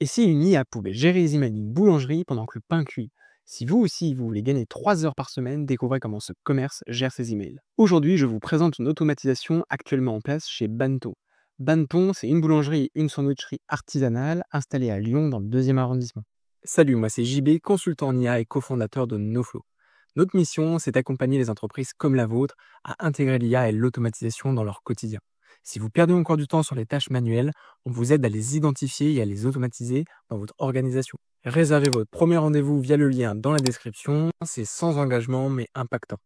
Et si une IA pouvait gérer les emails d'une boulangerie pendant que le pain cuit? Si vous aussi, vous voulez gagner 3 heures par semaine, découvrez comment ce commerce gère ses emails. Aujourd'hui, je vous présente une automatisation actuellement en place chez Banto. Banton, c'est une boulangerie et une sandwicherie artisanale installée à Lyon dans le 2e arrondissement. Salut, moi c'est JB, consultant en IA et cofondateur de NoFlow. Notre mission, c'est d'accompagner les entreprises comme la vôtre à intégrer l'IA et l'automatisation dans leur quotidien. Si vous perdez encore du temps sur les tâches manuelles, on vous aide à les identifier et à les automatiser dans votre organisation. Réservez votre premier rendez-vous via le lien dans la description, c'est sans engagement mais impactant.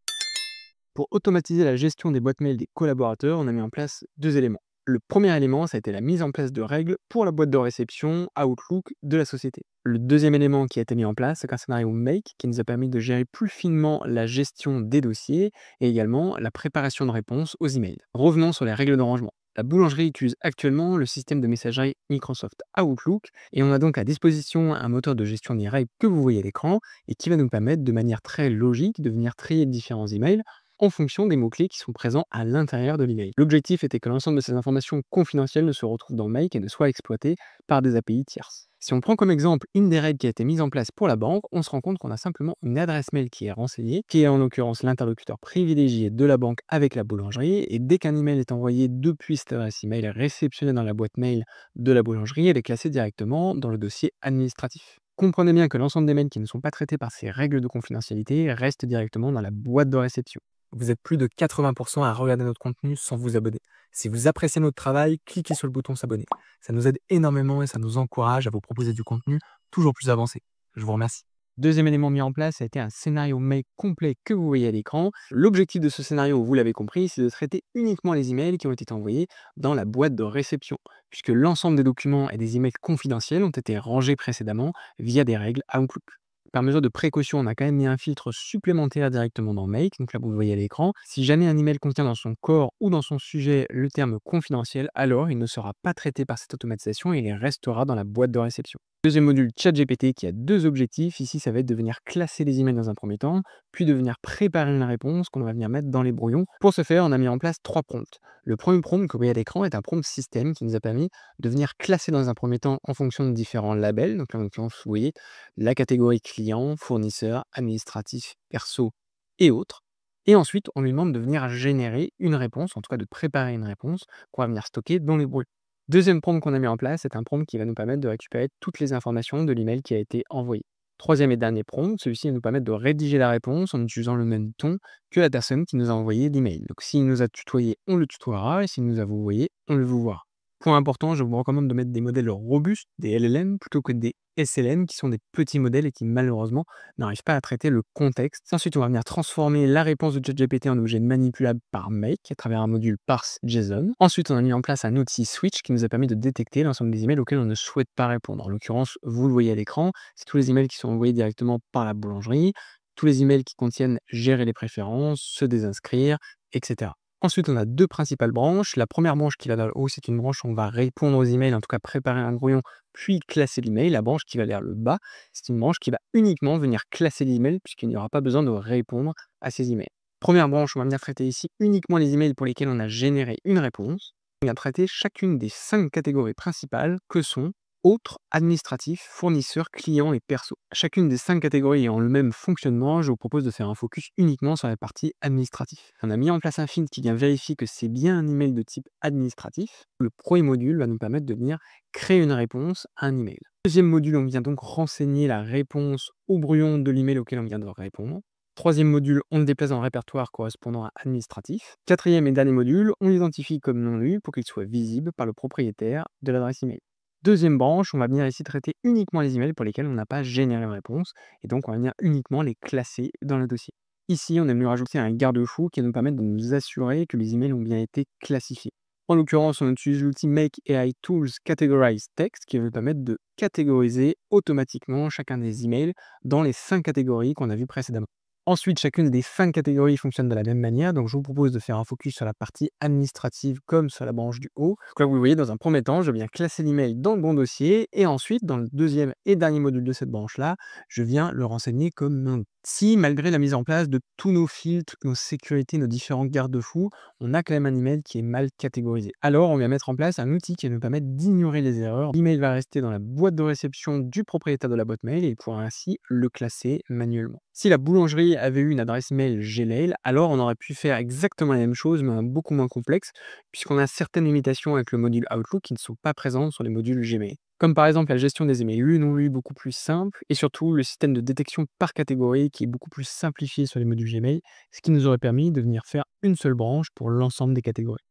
Pour automatiser la gestion des boîtes mail des collaborateurs, on a mis en place 2 éléments. Le premier élément, ça a été la mise en place de règles pour la boîte de réception Outlook de la société. Le deuxième élément qui a été mis en place, c'est un scénario Make qui nous a permis de gérer plus finement la gestion des dossiers et également la préparation de réponses aux emails. Revenons sur les règles de rangement. La boulangerie utilise actuellement le système de messagerie Microsoft Outlook et on a donc à disposition un moteur de gestion des règles que vous voyez à l'écran et qui va nous permettre de manière très logique de venir trier différents emails en fonction des mots-clés qui sont présents à l'intérieur de l'email. L'objectif était que l'ensemble de ces informations confidentielles ne se retrouvent dans Make et ne soient exploitées par des API tierces. Si on prend comme exemple une des règles qui a été mise en place pour la banque, on se rend compte qu'on a simplement une adresse mail qui est renseignée, qui est en l'occurrence l'interlocuteur privilégié de la banque avec la boulangerie, et dès qu'un email est envoyé depuis cette adresse email réceptionnée dans la boîte mail de la boulangerie, elle est classée directement dans le dossier administratif. Comprenez bien que l'ensemble des mails qui ne sont pas traités par ces règles de confidentialité restent directement dans la boîte de réception. Vous êtes plus de 80% à regarder notre contenu sans vous abonner. Si vous appréciez notre travail, cliquez sur le bouton s'abonner. Ça nous aide énormément et ça nous encourage à vous proposer du contenu toujours plus avancé. Je vous remercie. Deuxième élément mis en place, ça a été un scénario mail complet que vous voyez à l'écran. L'objectif de ce scénario, vous l'avez compris, c'est de traiter uniquement les emails qui ont été envoyés dans la boîte de réception, puisque l'ensemble des documents et des emails confidentiels ont été rangés précédemment via des règles Outlook. Par mesure de précaution, on a quand même mis un filtre supplémentaire directement dans Make, donc là vous le voyez à l'écran. Si jamais un email contient dans son corps ou dans son sujet le terme confidentiel, alors il ne sera pas traité par cette automatisation et il restera dans la boîte de réception. Deuxième module ChatGPT qui a 2 objectifs. Ici, ça va être de venir classer les emails dans un premier temps, puis de venir préparer une réponse qu'on va venir mettre dans les brouillons. Pour ce faire, on a mis en place 3 prompts. Le premier prompt que vous voyez à l'écran est un prompt système qui nous a permis de venir classer dans un premier temps en fonction de différents labels. Donc là, en l'occurrence, vous voyez la catégorie client, fournisseur, administratif, perso et autres. Et ensuite, on lui demande de venir générer une réponse, en tout cas de préparer une réponse qu'on va venir stocker dans les brouillons. Deuxième prompt qu'on a mis en place, c'est un prompt qui va nous permettre de récupérer toutes les informations de l'email qui a été envoyé. Troisième et dernier prompt, celui-ci va nous permettre de rédiger la réponse en utilisant le même ton que la personne qui nous a envoyé l'email. Donc s'il nous a tutoyé, on le tutoiera, et s'il nous a vouvoyé, on le vouvoiera. Point important, je vous recommande de mettre des modèles robustes, des LLM, plutôt que des SLM, qui sont des petits modèles et qui malheureusement n'arrivent pas à traiter le contexte. Ensuite, on va venir transformer la réponse de ChatGPT en objet manipulable par Make à travers un module parse.json. Ensuite, on a mis en place un outil switch qui nous a permis de détecter l'ensemble des emails auxquels on ne souhaite pas répondre. En l'occurrence, vous le voyez à l'écran, c'est tous les emails qui sont envoyés directement par la boulangerie, tous les emails qui contiennent gérer les préférences, se désinscrire, etc. Ensuite, on a 2 principales branches. La première branche qui va dans le haut, c'est une branche où on va répondre aux emails, en tout cas préparer un brouillon, puis classer l'email. La branche qui va vers le bas, c'est une branche qui va uniquement venir classer l'email, puisqu'il n'y aura pas besoin de répondre à ces emails. Première branche, on va venir traiter ici uniquement les emails pour lesquels on a généré une réponse. On va traiter chacune des 5 catégories principales que sont autres, administratifs, fournisseurs, clients et perso. Chacune des 5 catégories ayant le même fonctionnement, je vous propose de faire un focus uniquement sur la partie administratif. On a mis en place un filtre qui vient vérifier que c'est bien un email de type administratif. Le premier module va nous permettre de venir créer une réponse à un email. Deuxième module, on vient donc renseigner la réponse au brouillon de l'email auquel on vient de répondre. Troisième module, on le déplace dans le répertoire correspondant à administratif. Quatrième et dernier module, on l'identifie comme non lu pour qu'il soit visible par le propriétaire de l'adresse email. Deuxième branche, on va venir ici traiter uniquement les emails pour lesquels on n'a pas généré de réponse, et donc on va venir uniquement les classer dans le dossier. Ici, on a venu rajouter un garde-fou qui va nous permettre de nous assurer que les emails ont bien été classifiés. En l'occurrence, on utilise l'outil Make AI Tools Categorize Text qui va nous permettre de catégoriser automatiquement chacun des emails dans les 5 catégories qu'on a vues précédemment. Ensuite, chacune des 5 catégories fonctionne de la même manière, donc je vous propose de faire un focus sur la partie administrative comme sur la branche du haut. Donc là, vous voyez, dans un premier temps, je viens classer l'email dans le bon dossier, et ensuite, dans le deuxième et dernier module de cette branche-là, je viens le renseigner comme un Si, malgré la mise en place de tous nos filtres, nos sécurités, nos différents garde-fous, on a quand même un email qui est mal catégorisé. Alors, on va mettre en place un outil qui va nous permettre d'ignorer les erreurs. L'email va rester dans la boîte de réception du propriétaire de la boîte mail et il pourra ainsi le classer manuellement. Si la boulangerie avait eu une adresse mail Gmail, alors on aurait pu faire exactement la même chose, mais beaucoup moins complexe, puisqu'on a certaines limitations avec le module Outlook qui ne sont pas présentes sur les modules Gmail. Comme par exemple la gestion des emails lus, non lus beaucoup plus simple, et surtout le système de détection par catégorie qui est beaucoup plus simplifié sur les modules Gmail, ce qui nous aurait permis de venir faire une seule branche pour l'ensemble des catégories.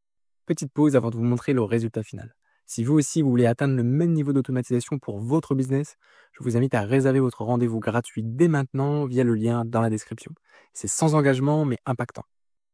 Petite pause avant de vous montrer le résultat final. Si vous aussi vous voulez atteindre le même niveau d'automatisation pour votre business, je vous invite à réserver votre rendez-vous gratuit dès maintenant via le lien dans la description. C'est sans engagement mais impactant.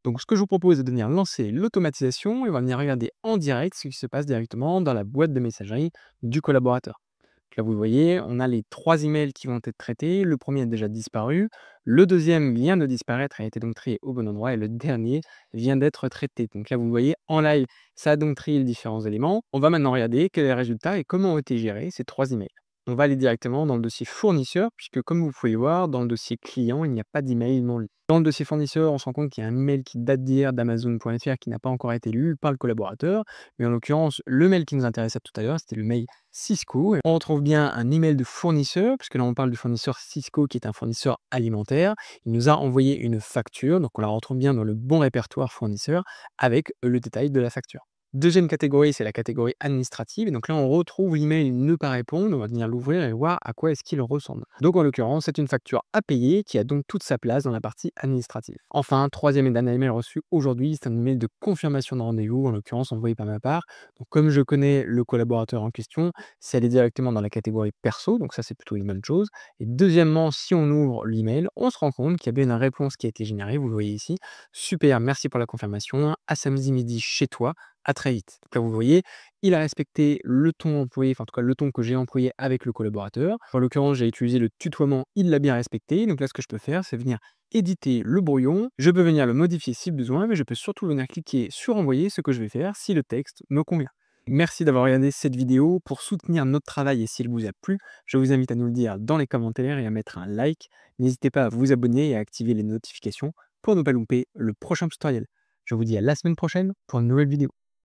Donc ce que je vous propose est de venir lancer l'automatisation et on va venir regarder en direct ce qui se passe directement dans la boîte de messagerie du collaborateur. Donc là, vous le voyez, on a les 3 emails qui vont être traités. Le premier a déjà disparu, le deuxième vient de disparaître et a été donc trié au bon endroit et le dernier vient d'être traité. Donc là, vous le voyez, en live, ça a donc trié les différents éléments. On va maintenant regarder quel est le résultat et comment ont été gérés ces 3 emails. On va aller directement dans le dossier fournisseur, puisque comme vous pouvez voir, dans le dossier client, il n'y a pas d'email non lu. Dans le dossier fournisseur, on se rend compte qu'il y a un mail qui date d'hier d'Amazon.fr qui n'a pas encore été lu par le collaborateur. Mais en l'occurrence, le mail qui nous intéressait tout à l'heure, c'était le mail Cisco. Et on retrouve bien un email de fournisseur, puisque là on parle du fournisseur Cisco qui est un fournisseur alimentaire. Il nous a envoyé une facture, donc on la retrouve bien dans le bon répertoire fournisseur avec le détail de la facture. Deuxième catégorie, c'est la catégorie administrative. Et donc là, on retrouve l'email ne pas répondre. On va venir l'ouvrir et voir à quoi est-ce qu'il ressemble. Donc en l'occurrence, c'est une facture à payer qui a donc toute sa place dans la partie administrative. Enfin, troisième et dernier email reçu aujourd'hui, c'est un email de confirmation de rendez-vous, en l'occurrence envoyé par ma part. Donc comme je connais le collaborateur en question, c'est allé directement dans la catégorie perso. Donc ça, c'est plutôt une bonne chose. Et deuxièmement, si on ouvre l'email, on se rend compte qu'il y a bien une réponse qui a été générée. Vous le voyez ici. Super, merci pour la confirmation. À samedi midi chez toi. À très vite. Donc là, vous voyez, il a respecté le ton employé, enfin en tout cas le ton que j'ai employé avec le collaborateur. En l'occurrence, j'ai utilisé le tutoiement, il l'a bien respecté. Donc là, ce que je peux faire, c'est venir éditer le brouillon. Je peux venir le modifier si besoin, mais je peux surtout venir cliquer sur envoyer, ce que je vais faire si le texte me convient. Merci d'avoir regardé cette vidéo. Pour soutenir notre travail et s'il vous a plu, je vous invite à nous le dire dans les commentaires et à mettre un like. N'hésitez pas à vous abonner et à activer les notifications pour ne pas louper le prochain tutoriel. Je vous dis à la semaine prochaine pour une nouvelle vidéo.